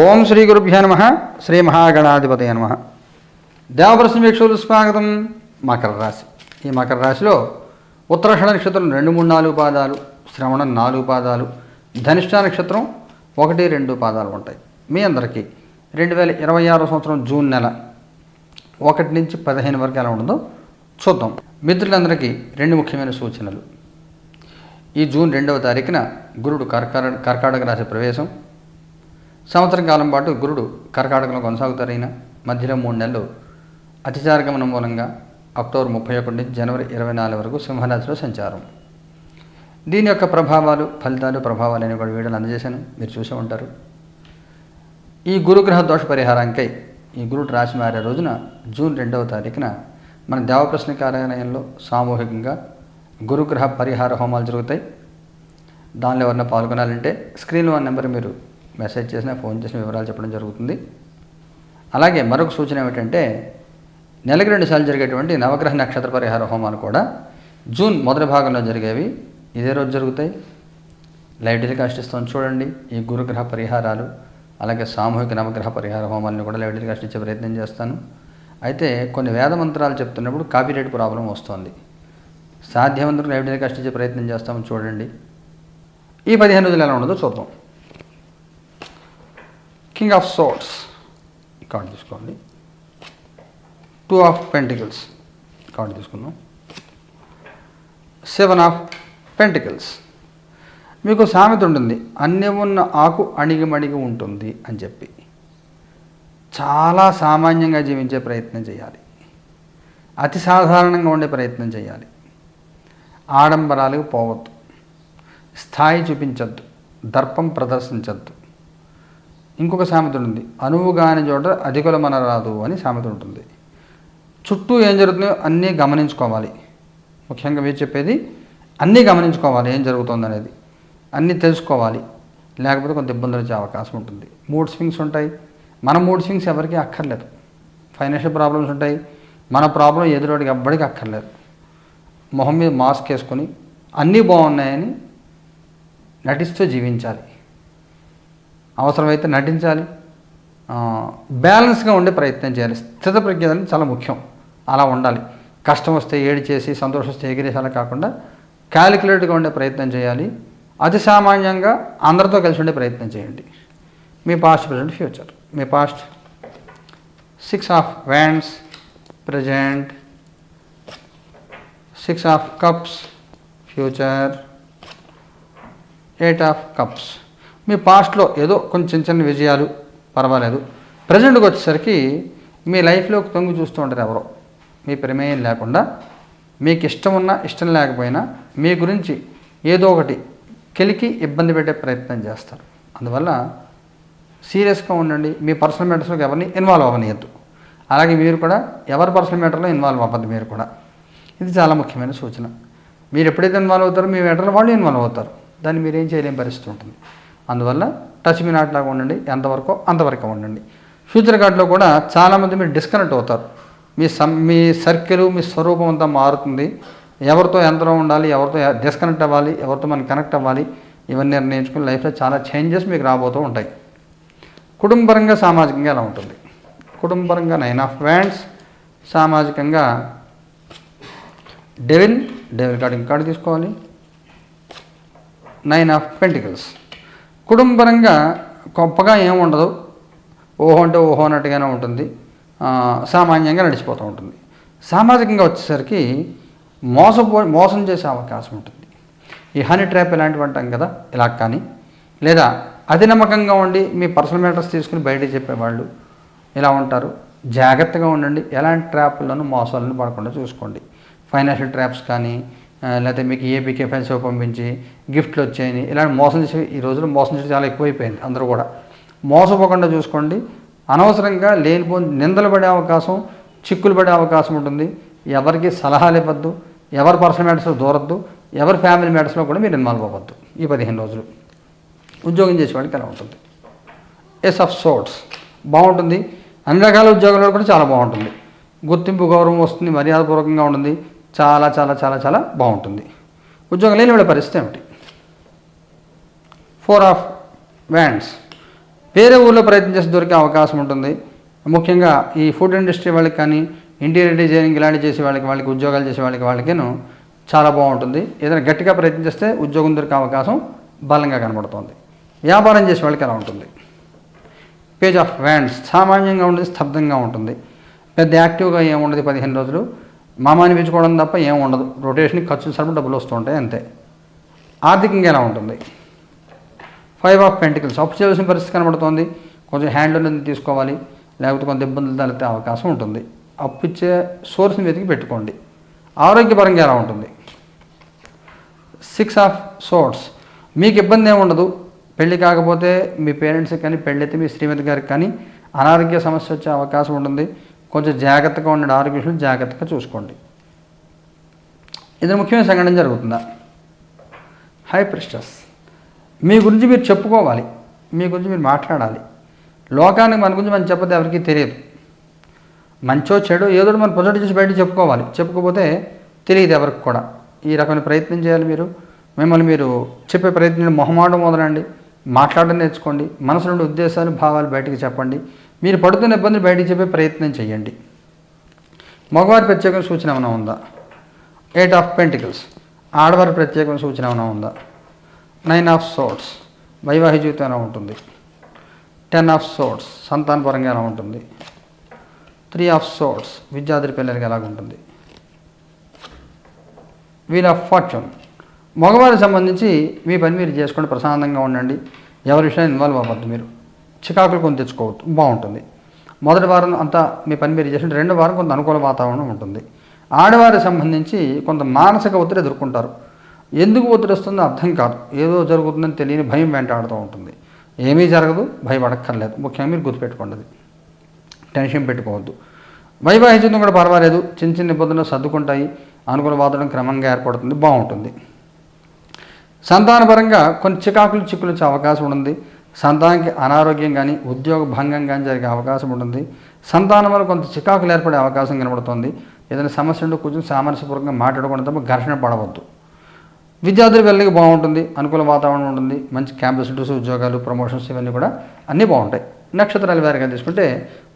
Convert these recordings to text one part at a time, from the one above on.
ఓం శ్రీ గురుభ్యో నమః. శ్రీ మహాగణాధిపతయ నమః. దేవప్రశ్న వీక్షకులు స్వాగతం. మకర రాశి. ఈ మకర రాశిలో ఉత్తరాషాఢ నక్షత్రం 2, 3, 4 పాదాలు, శ్రవణం 4 పాదాలు, ధనిష్ట నక్షత్రం 1, 2 పాదాలు ఉంటాయి. మీ అందరికీ 2026 సంవత్సరం జూన్ నెల 1 నుంచి 15 వరకు ఎలా ఉండదో చూద్దాం. మిత్రులందరికీ 2 ముఖ్యమైన సూచనలు. ఈ జూన్ 2వ తారీఖున గురుడు కర్కాటక రాశి ప్రవేశం. సంవత్సరం కాలం పాటు గురుడు కర్కాటకంలో కొనసాగుతారైన మధ్యలో 3 నెలలు అతిచారగమనం మూలంగా అక్టోబర్ 31 నుంచి జనవరి 24 వరకు సింహరాశిలో సంచారం. దీని యొక్క ప్రభావాలు, ఫలితాలు, ప్రభావాలు అనే కూడా వీడియోలు అందజేశాను, మీరు చూసే ఉంటారు. ఈ గురుగ్రహ దోష పరిహారానికై ఈ గురుడు రాశి మారే రోజున జూన్ 2వ తారీఖున మన దేవప్రశ్న కార్యాలయంలో సామూహికంగా గురుగ్రహ పరిహార హోమాలు జరుగుతాయి. దానిలో ఎవరైనా పాల్గొనాలంటే స్క్రీన్లో ఉన్న నెంబర్ మీరు మెసేజ్ చేసినా, ఫోన్ చేసిన వివరాలు చెప్పడం జరుగుతుంది. అలాగే మరొక సూచన ఏమిటంటే నెలకు 2 సార్లు జరిగేటువంటి నవగ్రహ నక్షత్ర పరిహార హోమాలు కూడా జూన్ మొదటి భాగంలో జరిగేవి ఇదే రోజు జరుగుతాయి. లైవ్ టెలికాస్ట్ ఇస్తాం చూడండి. ఈ గురుగ్రహ పరిహారాలు అలాగే సామూహిక నవగ్రహ పరిహార హోమాలను కూడా లైవ్ టెలికాస్ట్ ఇచ్చే ప్రయత్నం చేస్తాను. అయితే కొన్ని వేద మంత్రాలు చెప్తున్నప్పుడు కాపీరైట్ ప్రాబ్లం వస్తుంది. సాధ్యమంతకు లైవ్ టెలికాస్ట్ ఇచ్చే ప్రయత్నం చేస్తాము చూడండి. ఈ 15 రోజులు ఎలా ఉండదో చూద్దాం. కింగ్ ఆఫ్ సోర్డ్స్ కార్డు తీసుకోండి. 2 ఆఫ్ పెంటికల్స్ కార్డు తీసుకుందాం. 7 ఆఫ్ పెంటికల్స్. మీకు సామెత ఉంటుంది, అన్నీ ఉన్న ఆకు అణిగిమణిగి ఉంటుంది అని చెప్పి. చాలా సామాన్యంగా జీవించే ప్రయత్నం చేయాలి. అతి సాధారణంగా ఉండే ప్రయత్నం చేయాలి. ఆడంబరాలకు పోవద్దు. స్థాయి చూపించద్దు. దర్పం ప్రదర్శించద్దు. ఇంకొక సామెత ఉంటుంది, అనువుగాని చోట అధికులమన రాదు అని సామెత ఉంటుంది. చుట్టూ ఏం జరుగుతుందో అన్నీ గమనించుకోవాలి. ముఖ్యంగా మీరు చెప్పేది అన్నీ గమనించుకోవాలి, ఏం జరుగుతుంది అనేది అన్నీ తెలుసుకోవాలి. లేకపోతే కొంత ఇబ్బందులు వచ్చే అవకాశం ఉంటుంది. మూడ్ స్వింగ్స్ ఉంటాయి. మన మూడ్ స్వింగ్స్ ఎవరికి అక్కర్లేదు. ఫైనాన్షియల్ ప్రాబ్లమ్స్ ఉంటాయి. మన ప్రాబ్లం ఎదురోడికి ఎవ్వడికి అక్కర్లేదు. మొహం మీద మాస్క్ వేసుకొని అన్నీ బాగున్నాయని నటిస్తూ జీవించాలి. అవసరమైతే నటించాలి. బ్యాలెన్స్గా ఉండే ప్రయత్నం చేయాలి. స్థితప్రజ్ఞ అనేది చాలా ముఖ్యం. అలా ఉండాలి. కష్టం వస్తే ఏడి చేసి, సంతోషం వస్తే ఎగిరేసాలా కాకుండా క్యాలిక్యులేట్గా ఉండే ప్రయత్నం చేయాలి. అతి సామాన్యంగా అందరితో కలిసి ఉండే ప్రయత్నం చేయండి. మీ పాస్ట్, ప్రజెంట్, ఫ్యూచర్. మీ past 6 of wands, present 6 of cups, future 8 of cups. మీ పాస్ట్లో ఏదో కొంచెం చిన్న విజయాలు, పర్వాలేదు. ప్రజెంట్కి వచ్చేసరికి మీ లైఫ్లోకి తొంగి చూస్తూ ఉంటారు ఎవరో, మీ ప్రమేయం లేకుండా. మీకు ఇష్టం ఉన్నా ఇష్టం లేకపోయినా మీ గురించి ఏదో ఒకటి కెలికి ఇబ్బంది పెట్టే ప్రయత్నం చేస్తారు. అందువల్ల సీరియస్గా ఉండండి. మీ పర్సనల్ మ్యాటర్స్లోకి ఎవరిని ఇన్వాల్వ్ అవ్వనియద్దు. అలాగే మీరు కూడా ఎవరి పర్సనల్ మ్యాటర్లో ఇన్వాల్వ్ అవ్వద్దు మీరు కూడా. ఇది చాలా ముఖ్యమైన సూచన. మీరు ఎప్పుడైతే ఇన్వాల్వ్ అవుతారో మీ మ్యాటర్లో వాళ్ళు ఇన్వాల్వ్ అవుతారు. దాన్ని మీరేం చేయలేని పరిస్థితి ఉంటుంది. అందువల్ల టచ్ మీ నాట్ లాగా ఉండండి. ఎంతవరకు అంతవరకు ఉండండి. ఫ్యూచర్ కార్డులో కూడా చాలామంది మీరు డిస్కనెక్ట్ అవుతారు. మీ సర్కిల్, మీ స్వరూపం అంతా మారుతుంది. ఎవరితో ఎంతలో ఉండాలి, ఎవరితో డిస్కనెక్ట్ అవ్వాలి, ఎవరితో మనం కనెక్ట్ అవ్వాలి, ఇవన్నీ నిర్ణయించుకుని లైఫ్లో చాలా చేంజెస్ మీకు రాబోతూ ఉంటాయి. కుటుంబపరంగా, సామాజికంగా ఎలా ఉంటుంది? కుటుంబపరంగా 9 ఆఫ్ వ్యాండ్స్, సామాజికంగా డెవిల్ కార్డు ఇంకాడు తీసుకోవాలి. 9 ఆఫ్ పెంటికల్స్. కుటుంబపరంగా గొప్పగా ఏముండదు. ఓహో అంటే ఓహో అన్నట్టుగానే ఉంటుంది. సామాన్యంగా నడిచిపోతూ ఉంటుంది. సామాజికంగా వచ్చేసరికి మోసం చేసే అవకాశం ఉంటుంది. ఈ హనీ ట్రాప్ ఇలాంటివి అంటాం కదా, ఇలా కానీ, లేదా అతి నమ్మకంగా ఉండి మీ పర్సనల్ మ్యాటర్స్ తీసుకుని బయటకు చెప్పేవాళ్ళు ఇలా ఉంటారు. జాగ్రత్తగా ఉండండి. ఎలాంటి ట్రాప్లను, మోసాలను పడకుండా చూసుకోండి. ఫైనాన్షియల్ ట్రాప్స్ కానీ, లేకపోతే మీకు ఏపీకే ఫైల్స్ పంపించి గిఫ్ట్లు వచ్చాయని ఇలాంటి మోసం చేసి, ఈ రోజుల్లో మోసం చేసి చాలా ఎక్కువైపోయింది. అందరూ కూడా మోసపోకుండా చూసుకోండి. అనవసరంగా లేనిపోని నిందలు పడే అవకాశం, చిక్కులు పడే అవకాశం ఉంటుంది. ఎవరికి సలహాలు ఇవ్వద్దు. ఎవరి పర్సనల్ మ్యాటర్స్లో దూరద్దు. ఎవరి ఫ్యామిలీ మ్యాటర్స్లో కూడా మీరు ఇన్వాల్వ్ అవ్వద్దు ఈ 15 రోజులు. ఉద్యోగం చేసేవాడికి ఎలా ఉంటుంది? ఎస్ ఆఫ్ సోర్డ్స్ బాగుంటుంది. అన్ని రకాల ఉద్యోగాల్లో కూడా చాలా బాగుంటుంది. గుర్తింపు, గౌరవం వస్తుంది. మర్యాదపూర్వకంగా ఉంటుంది. చాలా చాలా చాలా చాలా బాగుంటుంది. ఉద్యోగం లేని వాళ్ళ పరిస్థితి ఏమిటి? 4 ఆఫ్ వ్యాండ్స్. వేరే ఊళ్ళో ప్రయత్నం చేసి దొరికే అవకాశం ఉంటుంది. ముఖ్యంగా ఈ ఫుడ్ ఇండస్ట్రీ వాళ్ళకి కానీ, ఇంటీరియర్ డిజైనింగ్ ఇలాంటి చేసే వాళ్ళకి ఉద్యోగాలు చేసే వాళ్ళకేను చాలా బాగుంటుంది. ఏదైనా గట్టిగా ప్రయత్నం చేస్తే ఉద్యోగం దొరికే అవకాశం బలంగా కనబడుతుంది. వ్యాపారం చేసే వాళ్ళకి ఎలా ఉంటుంది? పేజ్ ఆఫ్ వ్యాండ్స్ సామాన్యంగా ఉంటుంది, స్తబ్దంగా ఉంటుంది. పెద్ద యాక్టివ్గా ఏముండదు. 15 రోజులు మామాని పెంచుకోవడం తప్ప ఏం ఉండదు. రొటేషన్కి ఖర్చులు సరిపడి డబ్బులు వస్తూ ఉంటాయి అంతే. ఆర్థికంగా ఎలా ఉంటుంది? 5 ఆఫ్ పెంటికల్స్ అప్పు చేయాల్సిన పరిస్థితి కనబడుతుంది. కొంచెం హ్యాండ్ అనేది తీసుకోవాలి, లేకపోతే కొంత ఇబ్బందులు తలెత్తే అవకాశం ఉంటుంది. అప్పు ఇచ్చే సోర్స్ని వెతికి పెట్టుకోండి. ఆరోగ్యపరంగా ఎలా ఉంటుంది? 6 ఆఫ్ సోర్ట్స్ మీకు ఇబ్బంది ఏమి ఉండదు. పెళ్ళి కాకపోతే మీ పేరెంట్స్కి కానీ, పెళ్ళైతే మీ శ్రీమతి గారికి కానీ అనారోగ్య సమస్య వచ్చే అవకాశం ఉంటుంది. కొంచెం జాగ్రత్తగా ఉండండి. ఆరోగ్య విషయంలో జాగ్రత్తగా చూసుకోండి. ఇది ముఖ్యమైన సంఘటన జరుగుతుందా? హై ప్రిస్టస్ మీ గురించి మీరు చెప్పుకోవాలి, మీ గురించి మీరు మాట్లాడాలి. లోకానికి మన గురించి మనం చెప్పతే ఎవరికి తెలియదు. మంచో చెడు ఏదో మనం పొజిటివ్ చేసి బయట చెప్పుకోవాలి. చెప్పుకోకపోతే తెలియదు ఎవరికి కూడా. ఈ రకమైన ప్రయత్నం చేయాలి. మిమ్మల్ని మీరు చెప్పే ప్రయత్నం మొహమాటం వదలండి. మాట్లాడడం నేర్చుకోండి. మనసులో ఉండే ఉద్దేశాలు, భావాలు బయటికి చెప్పండి. మీరు పడుతున్న ఇబ్బందులు బయటికి చెప్పే ప్రయత్నం చేయండి. మగవారి ప్రత్యేకమైన సూచన ఏమైనా ఉందా? 8 ఆఫ్ పెంటికల్స్ ఆడవారి ప్రత్యేకమైన సూచన ఏమైనా ఉందా? 9 ఆఫ్ సోర్ట్స్ వైవాహిక జీవితం ఎలా ఉంటుంది? 10 ఆఫ్ సోర్ట్స్ సంతానపరంగా ఎలా ఉంటుంది? 3 ఆఫ్ సోర్ట్స్ విద్యార్థి పిల్లలకి ఎలాగుంటుంది? వీల్ ఆఫ్ ఫార్చ్యూన్ మగవారికి సంబంధించి మీ పని మీరు చేసుకోండి. ప్రశాంతంగా ఉండండి. ఎవరి విషయాన్ని ఇన్వాల్వ్ అవ్వద్దు. మీరు చికాకులు కొని తెచ్చుకోవద్దు. బాగుంటుంది. మొదటి వారం అంతా మీ పని మీరు చేసి, రెండో వారం కొంత అనుకూల వాతావరణం ఉంటుంది. ఆడవారికి సంబంధించి కొంత మానసిక ఒత్తిడి ఎదుర్కొంటారు. ఎందుకు ఒత్తిడి వస్తుందో అర్థం కాదు. ఏదో జరుగుతుందని తెలియని భయం వెంటాడుతూ ఉంటుంది. ఏమీ జరగదు, భయపడక్కర్లేదు. ముఖ్యంగా మీరు గుర్తుపెట్టుకోండి. టెన్షన్ పెట్టుకోవద్దు. వైవాహిక జీవితం కూడా పర్వాలేదు. చిన్న చిన్న ఇబ్బందులు సర్దుకుంటాయి. అనుకూల వాతావరణం క్రమంగా ఏర్పడుతుంది. బాగుంటుంది. సంతానపరంగా కొన్ని చిక్కులు వచ్చే అవకాశం ఉంటుంది. సంతానానికి అనారోగ్యం కానీ, ఉద్యోగ భంగం కానీ జరిగే అవకాశం ఉంటుంది. సంతానం వల్ల కొంత చికాకులు ఏర్పడే అవకాశం కనబడుతుంది. ఏదైనా సమస్య ఉంటే కొంచెం సామరస్యపూర్వకంగా మాట్లాడుకోవడం తప్ప ఘర్షణ పడవద్దు. విద్యార్థులు వెళ్ళకి బాగుంటుంది. అనుకూల వాతావరణం ఉంటుంది. మంచి క్యాంపస్ ఇంటర్వ్యూస్, ఉద్యోగాలు, ప్రమోషన్స్ ఇవన్నీ కూడా అన్నీ బాగుంటాయి. నక్షత్రాల వారిగా తీసుకుంటే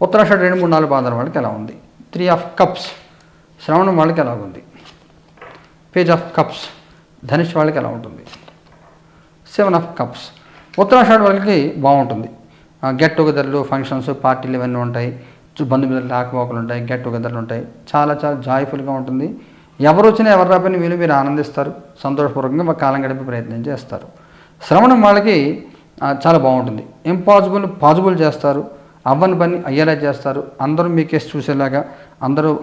ఉత్తరాషాఢ 2, 3, 4 పాదాల వాళ్ళకి ఎలా ఉంది? 3 ఆఫ్ కప్స్ శ్రవణం వాళ్ళకి ఎలా ఉంది? పేజ్ ఆఫ్ కప్స్ ధనుష్ వాళ్ళకి ఎలా ఉంటుంది? 7 ఆఫ్ కప్స్ ఉత్తరాషాఢ వాళ్ళకి బాగుంటుంది. గెట్ టుగెదర్లు, ఫంక్షన్స్, పార్టీలు ఇవన్నీ ఉంటాయి. బంధుమిత్రులు రాకపోకలు ఉంటాయి. గెట్ టుగెదర్లు ఉంటాయి. చాలా చాలా జాయ్ఫుల్గా ఉంటుంది. ఎవరు వచ్చినా ఎవరు రాపని మీరు ఆనందిస్తారు. సంతోషపూర్వకంగా కాలం గడిపే ప్రయత్నం చేస్తారు. శ్రవణం వాళ్ళకి చాలా బాగుంటుంది. ఇంపాసిబుల్ పాజిబుల్ చేస్తారు. అవ్వని పని అయ్యేలా చేస్తారు. అందరూ మీ కేసు చూసేలాగా,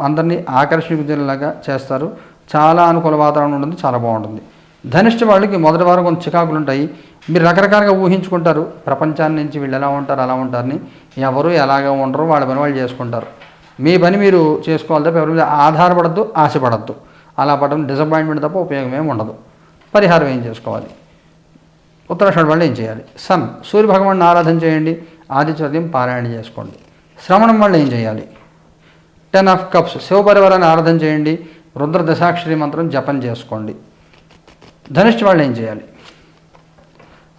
అందరినీ ఆకర్షించేలాగా చేస్తారు. చాలా అనుకూల వాతావరణం ఉంటుంది. చాలా బాగుంటుంది. ధనిష్ట వాళ్ళకి మొదటి వారం కొంచెం చికాకులు ఉంటాయి. మీరు రకరకాలుగా ఊహించుకుంటారు. ప్రపంచాన్ని నుంచి వీళ్ళు ఎలా ఉంటారు, అలా ఉంటారని. ఎవరు ఎలాగా ఉండరు, వాళ్ళ పని వాళ్ళు చేసుకుంటారు. మీ పని మీరు చేసుకోవాలి తప్ప ఎవరి మీద ఆధారపడద్దు, ఆశపడద్దు. అలా పడడం డిసప్పాయింట్మెంట్ తప్ప ఉపయోగం ఏమి ఉండదు. పరిహారం ఏం చేసుకోవాలి? ఉత్తరాషాఢ వాళ్ళు ఏం చేయాలి? సన్ సూర్యభగవాన్ని ఆరాధన చేయండి. ఆదిత్యోదయం పారాయణ చేసుకోండి. శ్రవణం వాళ్ళు ఏం చేయాలి? 10 ఆఫ్ కప్స్ శివపరివారాన్ని ఆరాధన చేయండి. రుద్ర దశాక్షరి మంత్రం జపం చేసుకోండి. ధనిష్ఠ వాళ్ళు ఏం చేయాలి?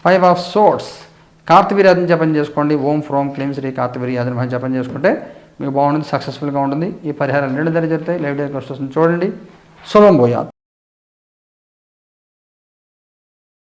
5 ఆఫ్ సోర్ట్స్ కార్తవీర్యాదిని జపం చేసుకోండి. ఓం ఫ్రోం క్లీం శ్రీ కార్తవీర్యాదిని జపం చేసుకుంటే మీకు బాగుంటుంది. సక్సెస్ఫుల్గా ఉంటుంది. ఈ పరిహారాలు 2 జరుగుతాయి. లైవ్ డేస్ వస్తుంది చూడండి. శుభం భూయాత్.